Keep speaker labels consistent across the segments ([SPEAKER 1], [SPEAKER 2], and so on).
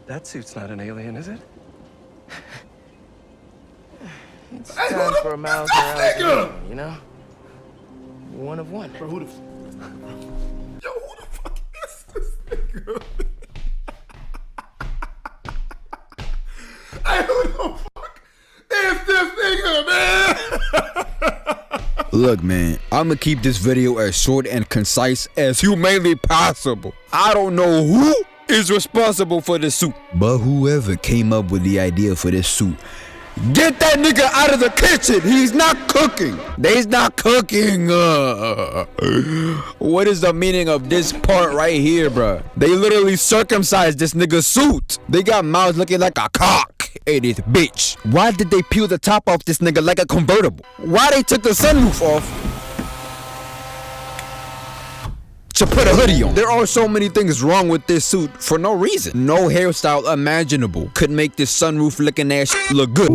[SPEAKER 1] That suit's not an alien, is it?
[SPEAKER 2] It's time for a Miles Morales, you know? One of one.
[SPEAKER 3] Bro, who the Yo, who the fuck is this nigga? Hey, who the fuck is this nigga, man?
[SPEAKER 4] Look, man, I'ma keep this video as short and concise as humanly possible. I don't know who is responsible for this suit, but whoever came up with the idea for this suit, get that nigga out of the kitchen. He's not cooking. He's not cooking. What is the meaning of this part right here, bruh? They literally circumcised this nigga's suit. They got Miles looking like a cock. Idiot bitch. Why did they peel the top off this nigga like a convertible? Why they took the sunroof off to put a hoodie on? There are so many things wrong with this suit for no reason. No hairstyle imaginable could make this sunroof looking ass look good.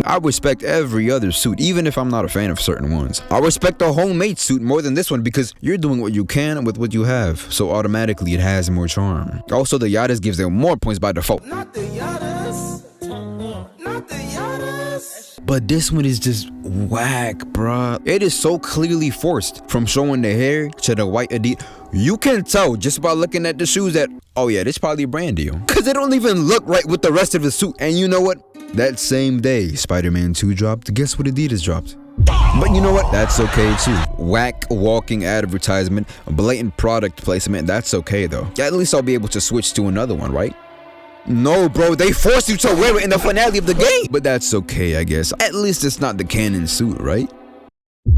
[SPEAKER 4] I respect every other suit, even if I'm not a fan of certain ones. I respect a homemade suit more than this one because you're doing what you can with what you have, so automatically it has more charm. Also, the Yadas gives them more points by default.
[SPEAKER 2] Not the Yadas. Not the Yadas.
[SPEAKER 4] But this one is just whack, bruh. It is so clearly forced, from showing the hair to the white adidas. You can tell just by looking at the shoes that, oh yeah, this probably a brand deal. Cause they don't even look right with the rest of the suit. And you know what? That same day Spider-Man 2 dropped, guess what Adidas dropped? But you know what? That's okay too. Whack walking advertisement, blatant product placement, that's okay though. At least I'll be able to switch to another one, right? No, bro, they forced you to wear it in the finale of the game. But that's okay, I guess. At least it's not the canon suit, right?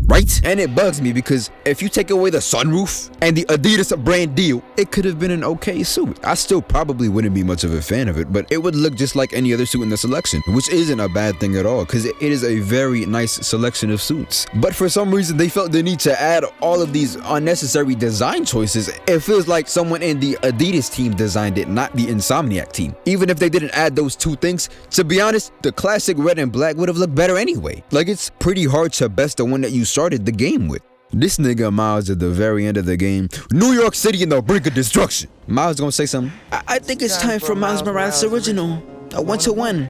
[SPEAKER 4] Right? And it bugs me because if you take away the sunroof and the Adidas brand deal, it could have been an okay suit. I still probably wouldn't be much of a fan of it, but it would look just like any other suit in the selection, which isn't a bad thing at all because it is a very nice selection of suits. But for some reason, they felt the need to add all of these unnecessary design choices. It feels like someone in the Adidas team designed it, not the Insomniac team. Even if they didn't add those two things, to be honest, the classic red and black would have looked better anyway. Like, it's pretty hard to best the one that you started the game with. This nigga Miles at the very end of the game, New York City in the brink of destruction. Miles gonna say something. I think it's time for Miles Morales original. A 1-to-1.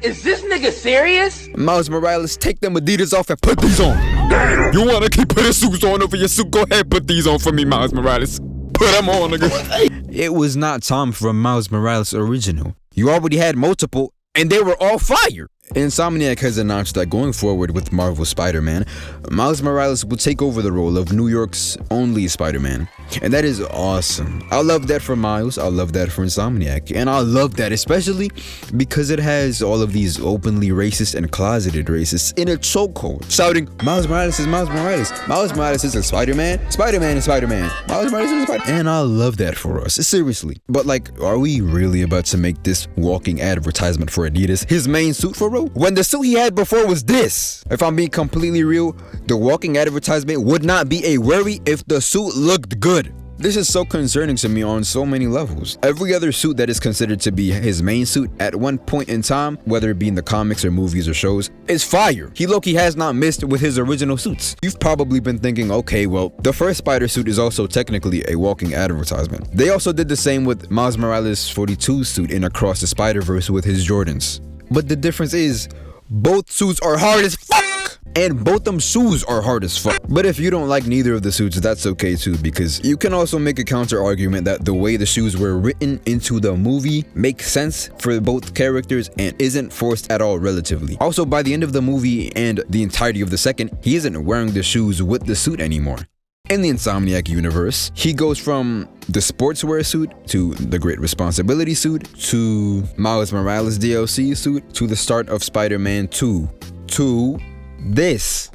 [SPEAKER 2] Is this nigga serious?
[SPEAKER 4] Miles Morales, take them Adidas off and put these on. Damn. You wanna keep putting suits on over your suit? Go ahead, put these on for me, Miles Morales. Put them on, nigga. It was not time for a Miles Morales original. You already had multiple, and they were all fire. Insomniac has announced that going forward with Marvel's Spider-Man, Miles Morales will take over the role of New York's only Spider-Man. And that is awesome. I love that for Miles, I love that for Insomniac, and I love that especially because it has all of these openly racist and closeted racists in a chokehold, shouting, Miles Morales is Miles Morales, Miles Morales is a Spider-Man, Spider-Man is Spider-Man, Miles Morales is Spider-Man. And I love that for us, seriously. But like, are we really about to make this walking advertisement for Adidas his main suit for real? When the suit he had before was this. If I'm being completely real, the walking advertisement would not be a worry if the suit looked good. This is so concerning to me on so many levels. Every other suit that is considered to be his main suit at one point in time, whether it be in the comics or movies or shows, is fire. He low-key has not missed with his original suits. You've probably been thinking, okay, well, the first Spider suit is also technically a walking advertisement. They also did the same with Miles Morales' 42 suit in Across the Spider-Verse with his Jordans. But the difference is, both suits are hard as fuck, and both them shoes are hard as fuck. But if you don't like neither of the suits, that's okay too, because you can also make a counter argument that the way the shoes were written into the movie makes sense for both characters and isn't forced at all relatively. Also, by the end of the movie and the entirety of the second, he isn't wearing the shoes with the suit anymore. In the Insomniac universe, he goes from the sportswear suit to the Great Responsibility suit to Miles Morales DLC suit to the start of Spider-Man 2 to this.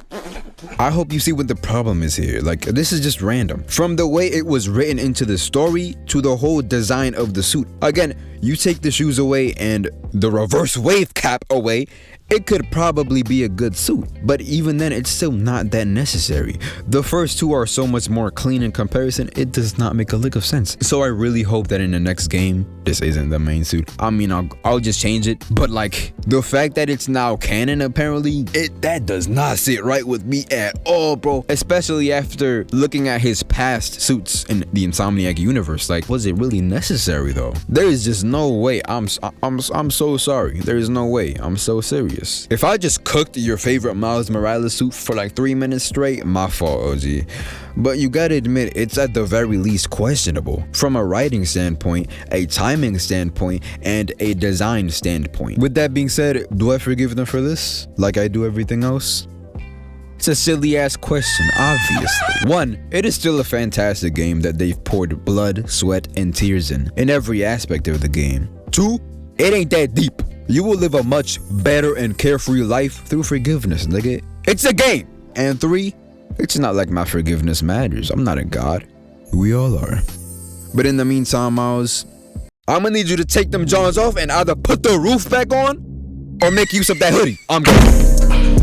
[SPEAKER 4] I hope you see what the problem is here. Like, this is just random. From the way it was written into the story to the whole design of the suit. Again, you take the shoes away and the reverse wave cap away, it could probably be a good suit, but even then it's still not that necessary. The first two are so much more clean in comparison, it does not make a lick of sense. So I really hope that in the next game, this isn't the main suit. I mean, I'll just change it, but like the fact that it's now canon apparently, that does not sit right with me at all, bro. Especially after looking at his past suits in the Insomniac universe. Like, was it really necessary though? There is just no way. I'm so sorry. There is no way. I'm so serious. If I just cooked your favorite Miles Morales suit for like 3 minutes straight, my fault, OG. But you gotta admit, it's at the very least questionable from a writing standpoint, a timing standpoint, and a design standpoint. With that being said, do I forgive them for this like I do everything else? It's a silly ass question, obviously. 1, it is still a fantastic game that they've poured blood, sweat, and tears in every aspect of the game. 2, it ain't that deep. You will live a much better and carefree life through forgiveness, nigga. It's a game. And 3, it's not like my forgiveness matters. I'm not a god. We all are. But in the meantime, Miles, I'm gonna need you to take them Johns off and either put the roof back on or make use of that hoodie. I'm going.